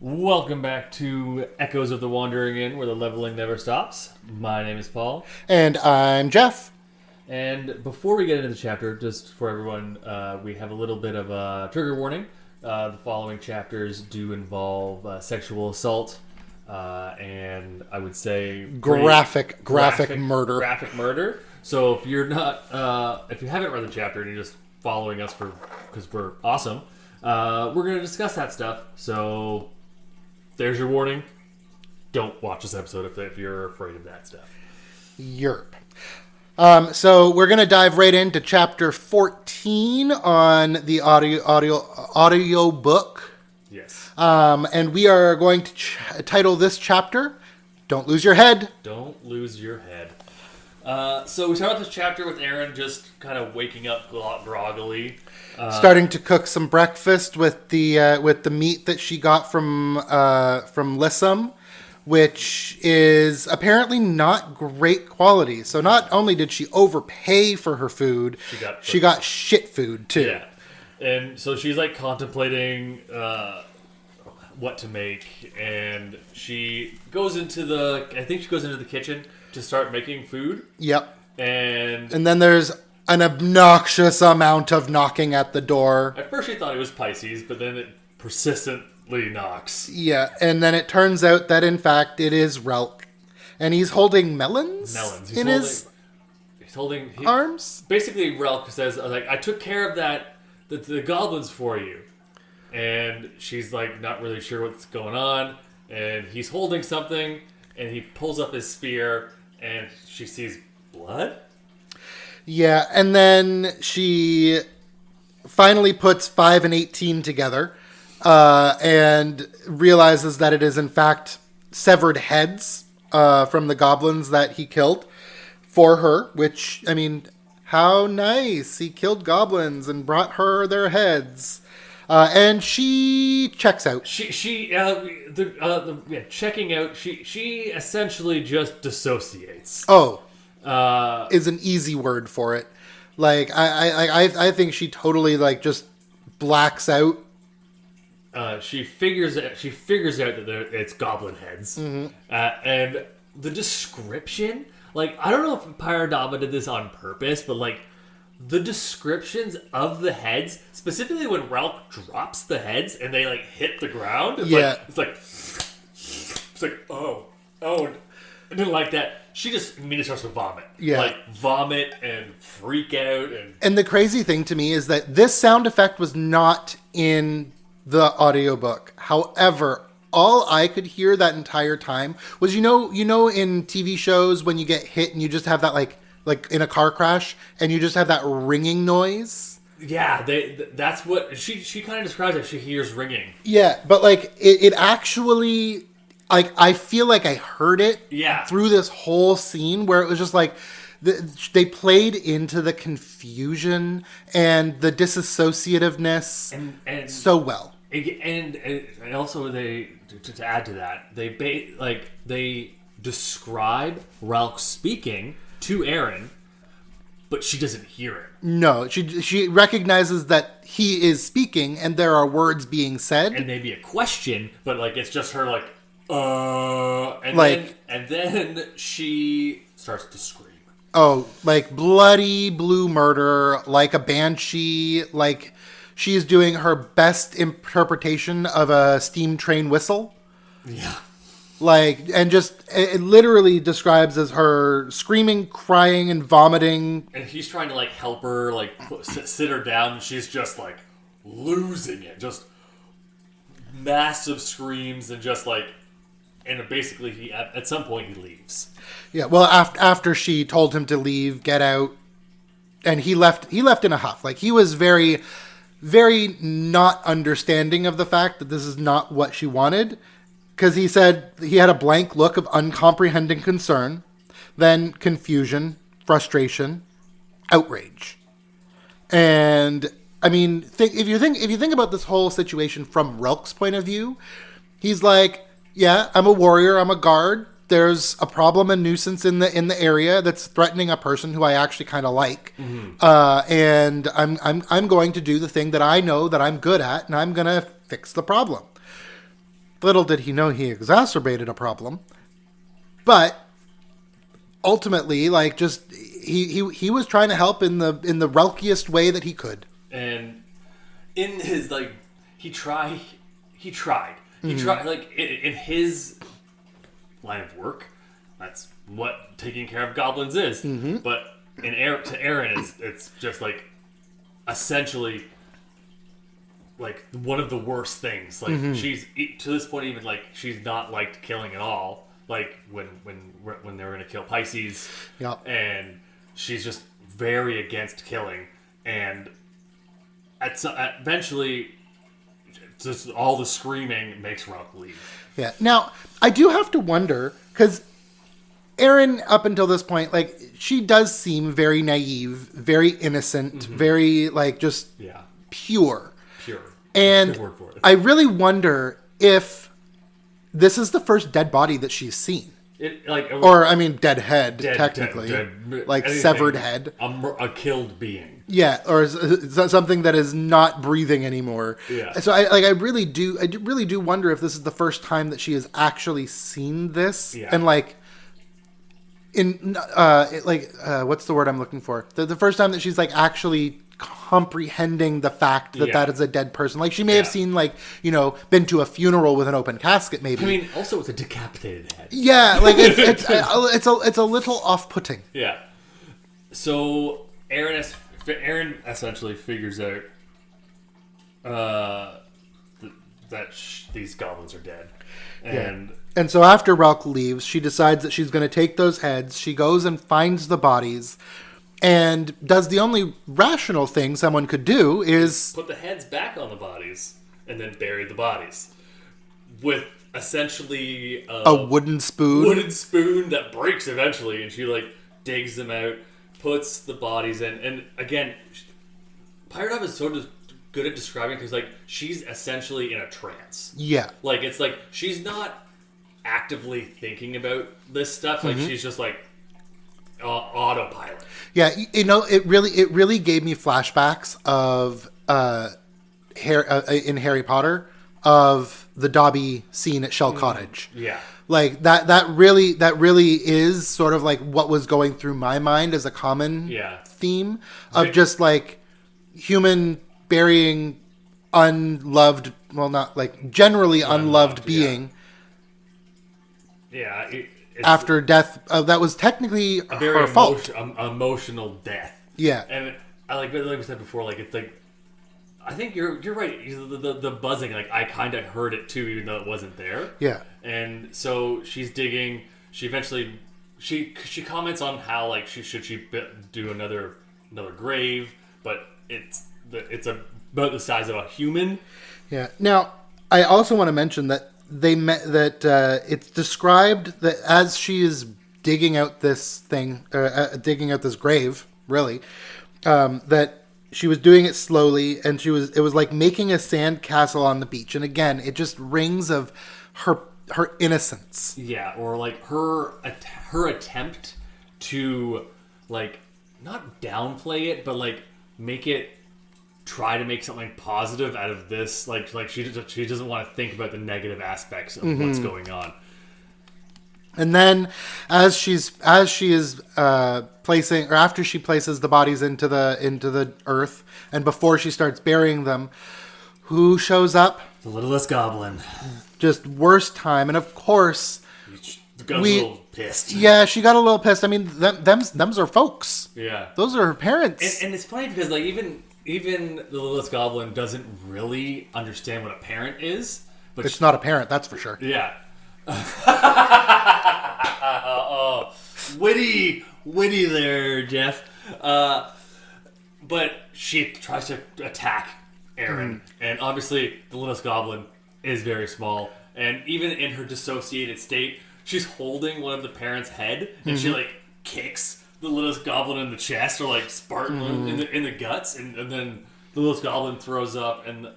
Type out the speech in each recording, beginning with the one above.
Welcome back to Echoes of the Wandering Inn, where the leveling never stops. My name is Paul. And I'm Geoff. And before we get into the chapter, just for everyone, we have a little bit of a trigger warning. The following chapters do involve sexual assault, and I would say Graphic murder. Graphic murder. So if you're not, if you haven't read the chapter and you're just following us because we're awesome, we're going to discuss that stuff. So there's your warning. Don't watch this episode if you're afraid of that stuff. Yerp. So we're going to dive right into chapter 14 on the audio book. Yes. And we are going to title this chapter, Don't Lose Your Head. Don't lose your head. So we start with this chapter with Erin just kind of waking up groggily. Starting to cook some breakfast with the meat that she got from Lissam, which is apparently not great quality. So not only did she overpay for her food, she got shit food too. Yeah. And so she's like contemplating what to make, and she goes into the kitchen to start making food. Yep. And then there's an obnoxious amount of knocking at the door. At first she thought it was Pisces, but then it persistently knocks. Yeah, and then it turns out that in fact it is Relk. And he's holding melons? He's holding arms? Basically, Relk says, like, I took care of the goblins for you. And she's like not really sure what's going on. And he's holding something, and he pulls up his spear, and she sees blood? Yeah, and then she finally puts 5 and 18 together and realizes that it is in fact severed heads from the goblins that he killed for her, which, I mean, how nice. He killed goblins and brought her their heads. And she checks out. Checking out, she essentially just dissociates. Oh. Is an easy word for it. Like I think she totally like just blacks out. She figures out that it's goblin heads, and the description. Like, I don't know if Paradama did this on purpose, but like the descriptions of the heads, specifically when Ralph drops the heads and they like hit the ground. It's like oh, I didn't like that. She just immediately starts to vomit. Yeah. Like, vomit and freak out. And the crazy thing to me is that this sound effect was not in the audiobook. However, all I could hear that entire time was, you know in TV shows when you get hit and you just have that, like in a car crash, and you just have that ringing noise? Yeah, that's what... She kind of describes it. She hears ringing. Yeah, but, like, it actually... Like, I feel like I heard it through this whole scene where it was just like they played into the confusion and the disassociativeness and so well. And also to add to that, they describe Ralph speaking to Erin, but she doesn't hear it. No, she recognizes that he is speaking and there are words being said, and maybe a question, but like it's just her like. And then she starts to scream. Oh, like bloody blue murder, like a banshee, like she's doing her best interpretation of a steam train whistle. Yeah. Like, and just, it literally describes as her screaming, crying, and vomiting. And he's trying to, like, help her, like, sit her down, and she's just, like, losing it. Just massive screams and just, like, and basically, at some point, he leaves. Yeah, well, after she told him to leave, get out, and he left in a huff. Like, he was very, very not understanding of the fact that this is not what she wanted. Because he said he had a blank look of uncomprehending concern, then confusion, frustration, outrage. And, I mean, if you think about this whole situation from Relk's point of view, he's like, yeah, I'm a warrior, I'm a guard. There's a problem, a nuisance in the area that's threatening a person who I actually kind of like, and I'm going to do the thing that I know that I'm good at, and I'm gonna fix the problem. Little did he know he exacerbated a problem. But ultimately, like, just he was trying to help in the relkiest way that he could. And in his, like, he tried like in his line of work. That's what taking care of goblins is. But to Erin, it's just like essentially like one of the worst things. Like she's to this point even like she's not liked killing at all. Like when they were going to kill Pisces, and she's just very against killing. And eventually, just all the screaming makes Ralph leave. Yeah. Now I do have to wonder because Erin, up until this point, like she does seem very naive, very innocent, very like just pure. And good word for it. I really wonder if this is the first dead body that she's seen. Or, I mean, dead head, technically. Dead, like, severed head. A killed being. Yeah, or something that is not breathing anymore. Yeah. So, I really do wonder if this is the first time that she has actually seen this. Yeah. And, like, what's the word I'm looking for? The first time that she's, like, actually comprehending the fact that is a dead person. Like she may have seen like, been to a funeral with an open casket maybe. I mean, also it's a decapitated head. Yeah, like it's a little off-putting. Yeah. So Erin essentially figures out that these goblins are dead. And so after Ralk leaves, she decides that she's going to take those heads. She goes and finds the bodies. And does the only rational thing someone could do is put the heads back on the bodies and then bury the bodies with essentially a wooden spoon that breaks eventually, and she like digs them out, puts the bodies in, and again, Pirate Dove is so good at describing because like she's essentially in a trance. Yeah, like it's like she's not actively thinking about this stuff. Like she's just like autopilot. Yeah, it really gave me flashbacks of in Harry Potter of the Dobby scene at Shell Cottage. Yeah, like that really is sort of like what was going through my mind as a common theme of just like human burying unloved, well, not like generally unloved being. Yeah. After death, that was technically a very her fault. Emotional death. Yeah, and like we said before, like it's like I think you're right. The buzzing, like I kind of heard it too, even though it wasn't there. Yeah, and so she's digging. She eventually she comments on how like she do another grave, but it's about the size of a human. Yeah. Now I also want to mention that. It's described that as she is digging out this grave, really, that she was doing it slowly, and it was like making a sand castle on the beach. And again, it just rings of her innocence. Yeah, or like her attempt to like not downplay it, but like try to make something positive out of this. Like she doesn't want to think about the negative aspects of what's going on. And then as she is placing, or after she places the bodies into the earth, and before she starts burying them, who shows up? The littlest goblin. Just worst time, and of course got a little pissed. Yeah, she got a little pissed. I mean, them's are folks. Yeah, those are her parents. And it's funny because like even the littlest goblin doesn't really understand what a parent is. But it's not a parent, that's for sure. Yeah. Witty there, Geoff. But she tries to attack Erin, and obviously the littlest goblin is very small. And even in her dissociated state, she's holding one of the parents' head, and she like kicks the littlest goblin in the chest, or like Spartan in the guts, and then the littlest goblin throws up, and the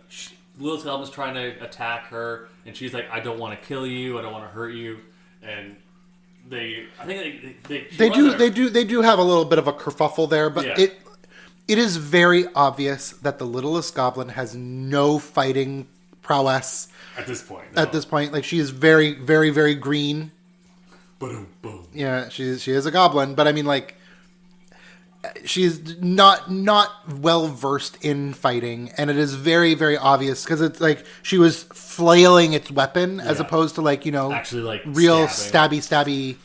littlest goblin's trying to attack her, and she's like, "I don't want to kill you, I don't want to hurt you," and they do have a little bit of a kerfuffle there, but it is very obvious that the littlest goblin has no fighting prowess At this point. at this point. Like, she is very, very, very green. Boom, boom. Yeah, she is a goblin, but I mean, like, she's not well versed in fighting, and it is very, very obvious because it's like she was flailing its weapon as opposed to, like, actually, like, real stabbing. stabby.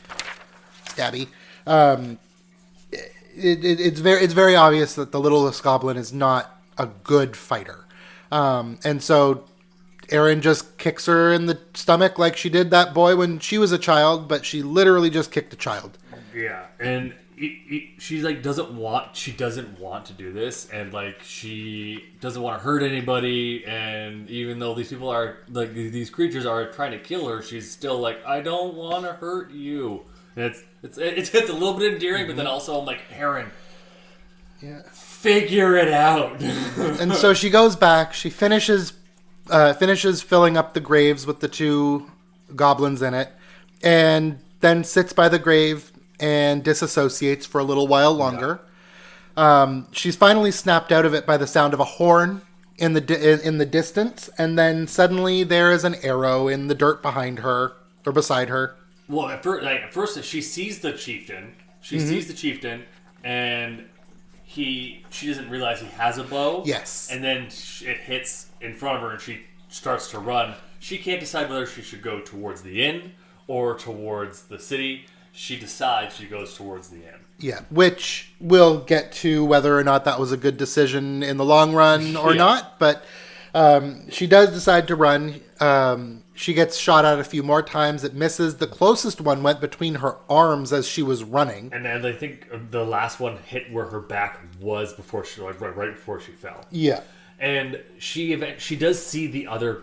It's very obvious that the littlest goblin is not a good fighter, and so Erin just kicks her in the stomach like she did that boy when she was a child, but she literally just kicked a child. Yeah, and she's like doesn't want to do this, and like she doesn't want to hurt anybody, and even though these people are like these creatures are trying to kill her, she's still like, I don't want to hurt you. And it's a little bit endearing, but then also I'm like, Erin, figure it out. And so she goes back. She finishes filling up the graves with the 2 goblins in it, and then sits by the grave and disassociates for a little while longer. Yeah. She's finally snapped out of it by the sound of a horn in the distance, and then suddenly there is an arrow in the dirt behind her or beside her. Well, at first she sees the chieftain. And she doesn't realize he has a bow. Yes. And then it hits in front of her, and she starts to run. She can't decide whether she should go towards the inn or towards the city. She decides she goes towards the inn. Yeah, which we'll get to whether or not that was a good decision in the long run or not. But she does decide to run. She gets shot at a few more times. It misses. The closest one went between her arms as she was running. And I think the last one hit where her back was before she, like, right before she fell. Yeah. And she does see the other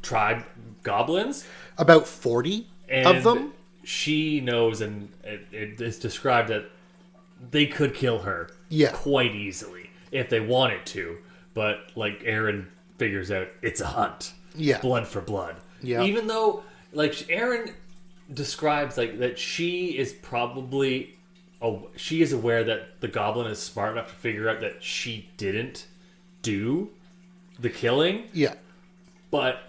tribe goblins. About 40 of them. She knows, and it is described that they could kill her quite easily if they wanted to. But, like, Erin figures out it's a hunt. Yeah. Blood for blood. Yeah. Even though, like, Erin describes, like, that she is probably... she is aware that the goblin is smart enough to figure out that she didn't do the killing. Yeah. But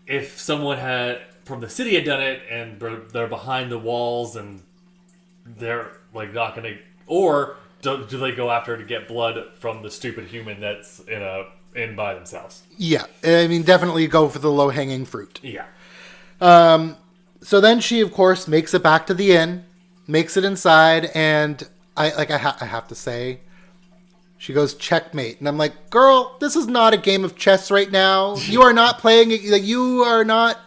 if someone from the city had done it, and they're behind the walls, and they're, like, not going to... Or do they go after her to get blood from the stupid human that's in by themselves? Yeah. I mean, definitely go for the low-hanging fruit. Yeah. So then she, of course, makes it back to the inn, makes it inside, and I have to say, she goes, checkmate. And I'm like, girl, this is not a game of chess right now. You are not playing it. Like, you are not...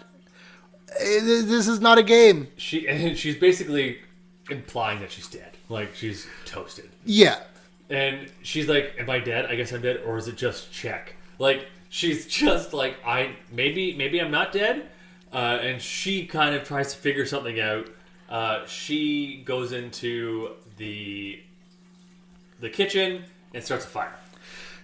This is not a game. She's basically implying that she's dead. Like, she's toasted. Yeah. And she's like, am I dead? I guess I'm dead. Or is it just check? Like, she's just like, maybe I'm not dead. And she kind of tries to figure something out. She goes into the kitchen and starts a fire.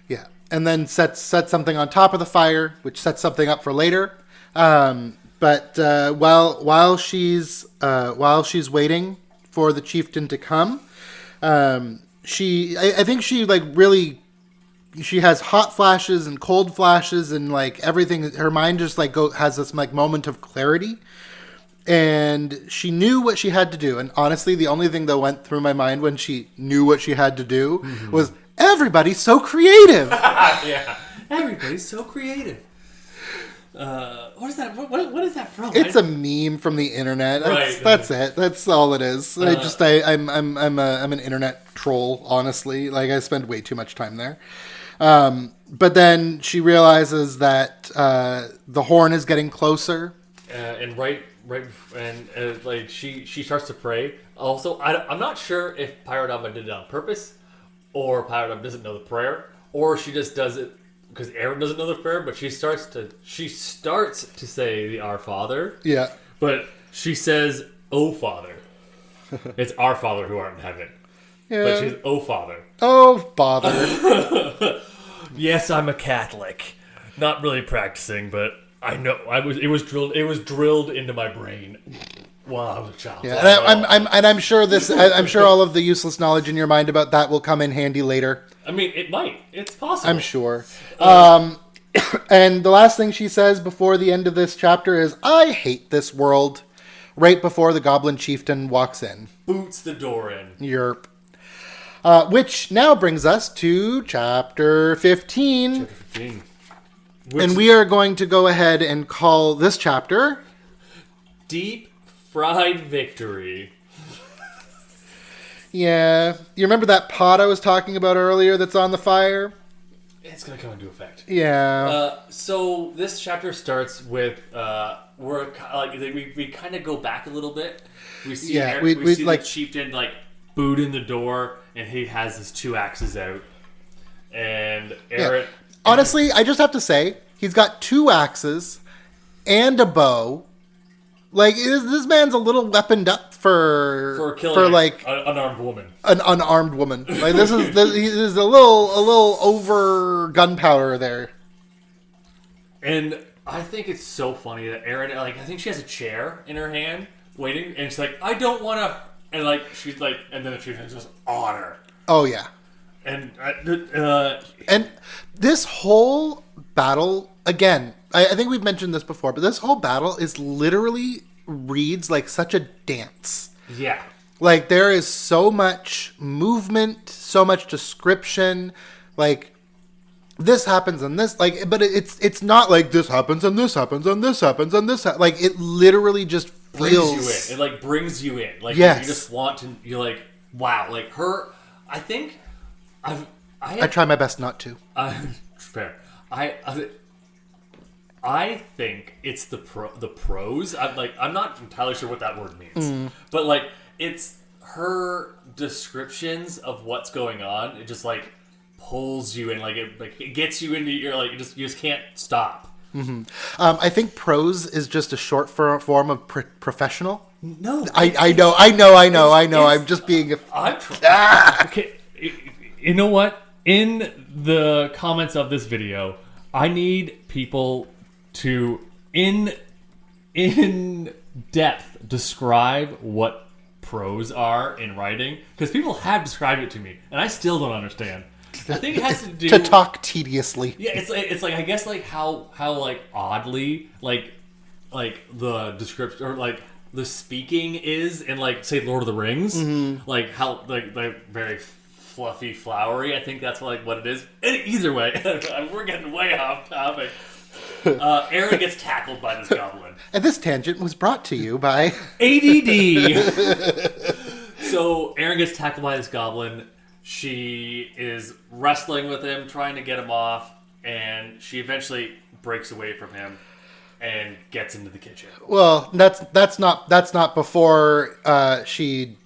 Yeah. And then sets something on top of the fire, which sets something up for later. But while she's waiting for the chieftain to come, I think she, like, really, she has hot flashes and cold flashes and, like, everything. Her mind just, like, has this, like, moment of clarity, and she knew what she had to do. And honestly, the only thing that went through my mind when she knew what she had to do was, everybody's so creative. Yeah, everybody's so creative. What is that? What is that from? It's a meme from the internet. That's it. That's all it is. I'm an internet troll, honestly. Like, I spend way too much time there. But then she realizes that the horn is getting closer, and like she starts to pray. Also, I'm not sure if Pyrodama did it on purpose, or Pyrodama doesn't know the prayer, or she just does it because Erin doesn't know the prayer, but she starts to say the Our Father. Yeah. But she says, "Oh Father." It's Our Father who art in heaven. Yeah. But she's, "Oh Father." Oh Father. Yes, I'm a Catholic. Not really practicing, but I know it was drilled into my brain while I was a child. Yeah, and I'm sure I'm sure all of the useless knowledge in your mind about that will come in handy later. I mean, it might. It's possible. I'm sure. And the last thing she says before the end of this chapter is, "I hate this world," right before the goblin chieftain walks in. Boots the door in. Yerp. Which now brings us to chapter 15. Chapter 15. And we are going to go ahead and call this chapter Deep Fried Victory. Yeah. You remember that pot I was talking about earlier that's on the fire? It's going to come into effect. Yeah. So this chapter starts with we kind of go back a little bit. We see we see the chieftain boot in the door, and he has his 2 axes out. And Erin... Yeah. Honestly, I just have to say, he's got 2 axes and a bow. Like, this man's a little weaponed up for killing an unarmed woman. An unarmed woman. Like, he's a little over gunpowder there. And I think it's so funny that Erin, I think she has a chair in her hand, waiting, and she's like, "I don't want to," and she's like, and then the chieftain just on her. Oh yeah. And this whole battle, again, I think we've mentioned this before, but this whole battle is literally reads like such a dance. Yeah. Like, there is so much movement, so much description. Like, this happens and this, but it's not like this happens and this happens and this happens and this like, it literally just feels... Brings you in. It, brings you in. Like, yes. You just want to, you're like, wow. Like, her, I think... I try my best not to. Fair. I think it's the prose. I'm not entirely sure what that word means, but it's her descriptions of what's going on. It just pulls you in, it gets you into your you just can't stop. Mm-hmm. I think prose is just a short form of professional. No, I know. I'm just being. I'm okay. You know what? In the comments of this video, I need people to in depth describe what prose are in writing, because people have described it to me and I still don't understand. I think it has to do to talk tediously. Yeah, it's I guess how oddly the description or the speaking is in say Lord of the Rings, how very fluffy, flowery. I think that's what it is. Either way, we're getting way off topic. Erin gets tackled by this goblin. And this tangent was brought to you by ADD. So Erin gets tackled by this goblin. She is wrestling with him, trying to get him off, and she eventually breaks away from him and gets into the kitchen. Well, that's not before she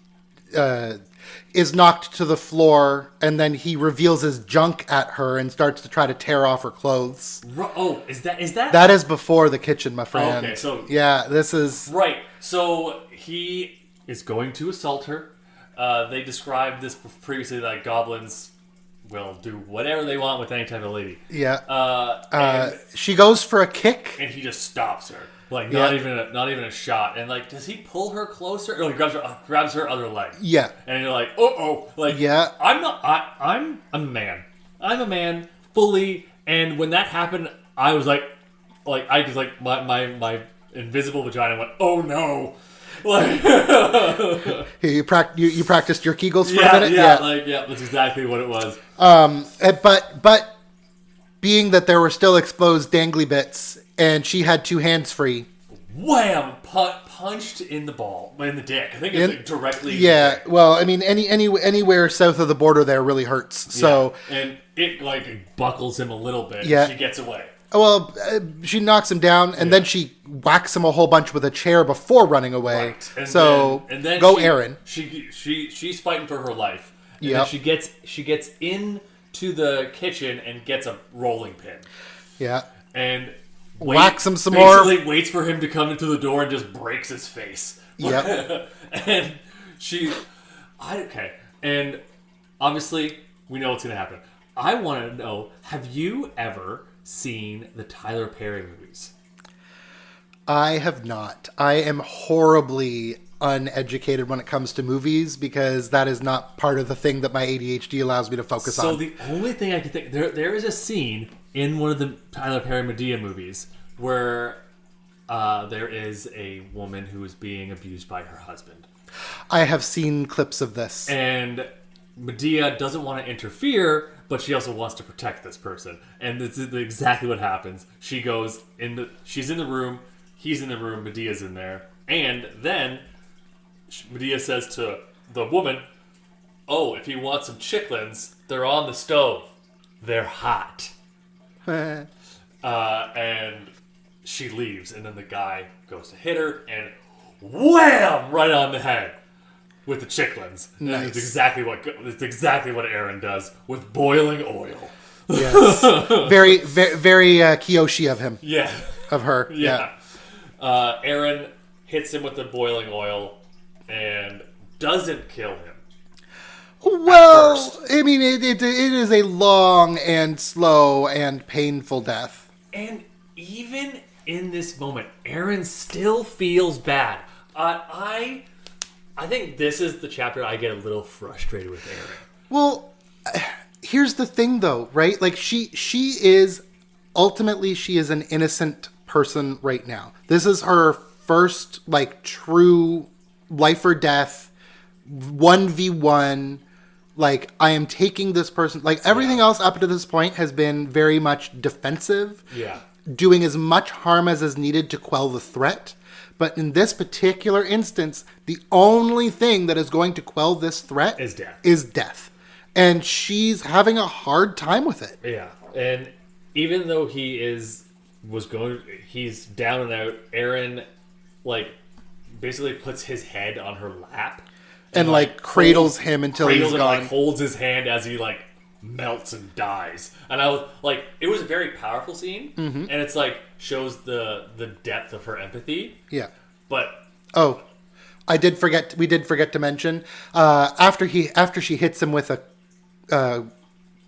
is knocked to the floor, and then he reveals his junk at her and starts to try to tear off her clothes. Oh, is that? That is before the kitchen, my friend. Okay, so yeah, this is right. So he is going to assault her. They described this previously that goblins will do whatever they want with any type of lady. Yeah. She goes for a kick, and he just stops her. Not even a shot. And does he pull her closer? Or he grabs her other leg. Yeah. And you're like, oh. Yeah. I'm a man. I'm a man fully. And when that happened, I was my invisible vagina went, oh no. You practiced your Kegels for a minute? Yeah, that's exactly what it was. But being that there were still exposed dangly bits, and she had 2 hands free. Wham! Punched in the dick. I think it's directly. Yeah. In the dick. Well, I mean, anywhere south of the border there really hurts. So and it buckles him a little bit. Yeah. She gets away. Well, she knocks him down, and then she whacks him a whole bunch with a chair before running away. Right. And then go Erin. She's fighting for her life. And then she gets into the kitchen and gets a rolling pin. Yeah. And whacks him some more. Basically waits for him to come into the door and just breaks his face. Yep. And and obviously we know what's going to happen. I want to know, have you ever seen the Tyler Perry movies? I have not. I am horribly uneducated when it comes to movies because that is not part of the thing that my ADHD allows me to focus on. So the only thing I can think, there is a scene in one of the Tyler Perry Medea movies where there is a woman who is being abused by her husband. I have seen clips of this. And Medea doesn't want to interfere, but she also wants to protect this person. And this is exactly what happens. She's in the room, he's in the room, Medea's in there. And then Medea says to the woman, "Oh, if you want some chicklins, they're on the stove. They're hot." And she leaves, and then the guy goes to hit her, and wham! Right on the head with the chicklins. Nice. It's exactly what Erin does with boiling oil. Yes. Very, very, very Kiyoshi of him. Yeah. Of her. Yeah. Erin hits him with the boiling oil and doesn't kill him. Well, I mean, it is a long and slow and painful death. And even in this moment, Erin still feels bad. I think this is the chapter I get a little frustrated with Erin. Well, here's the thing, though, right? Like, she is an innocent person right now. This is her first, like, true life or death 1v1. Like, I am taking this person. Like, everything else up to this point has been very much defensive. Yeah. Doing as much harm as is needed to quell the threat. But in this particular instance, the only thing that is going to quell this threat is death. And she's having a hard time with it. Yeah. And even though he's down and out, Erin, like, basically puts his head on her lap. And like cradles him until he's gone. And, like, holds his hand as he, like, melts and dies. And I was like, it was a very powerful scene. Mm-hmm. And it's like shows the depth of her empathy. Yeah. But we did forget to mention after she hits him with a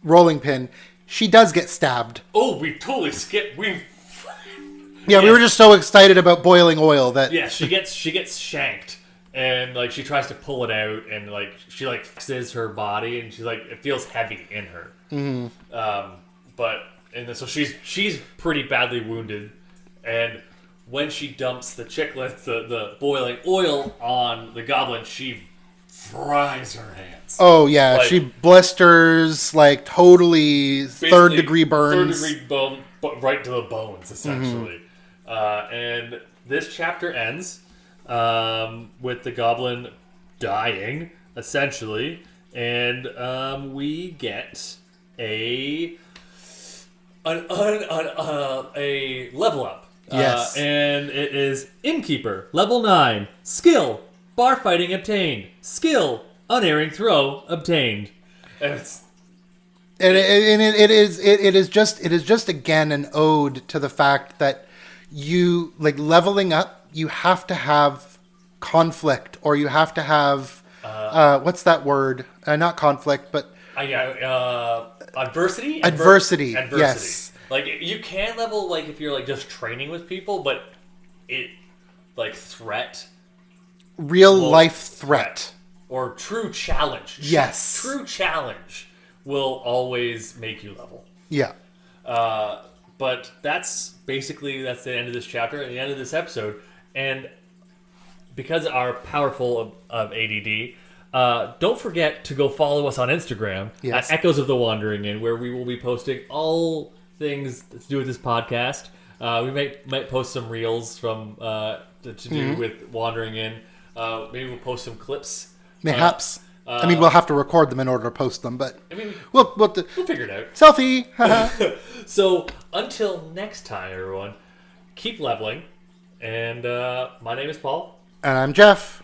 rolling pin, she does get stabbed. Oh, we totally skipped. We were just so excited about boiling oil that she gets shanked. And, like, she tries to pull it out, and, like, she, like, fixes her body, and she's like, it feels heavy in her. Mm-hmm. So she's pretty badly wounded, and when she dumps the chicklets, the boiling oil on the goblin, she fries her hands. Oh, yeah, like, she blisters, like, totally third-degree burns. Third-degree bone, right to the bones, essentially. Mm-hmm. And this chapter ends with the goblin dying, essentially, and we get a level up. Yes. And it is Innkeeper, level 9, skill, bar fighting obtained, skill, unerring throw obtained. And it is just again an ode to the fact that you, like, leveling up, you have to have conflict, or you have to have what's that word? Not conflict, but adversity. Adversity. Yes. Like, you can level, like, if you're, like, just training with people, but real life threat or true challenge. Yes. True challenge will always make you level. Yeah. But that's the end of this chapter and the end of this episode. And because are powerful of ADD, don't forget to go follow us on Instagram at Echoes of the Wandering Inn, where we will be posting all things to do with this podcast. We might post some reels from to do with Wandering Inn. Maybe we'll post some clips. Perhaps. I mean, we'll have to record them in order to post them, but we'll figure it out. Selfie. So until next time, everyone, keep leveling. And my name is Paul. And I'm Geoff.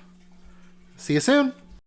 See you soon.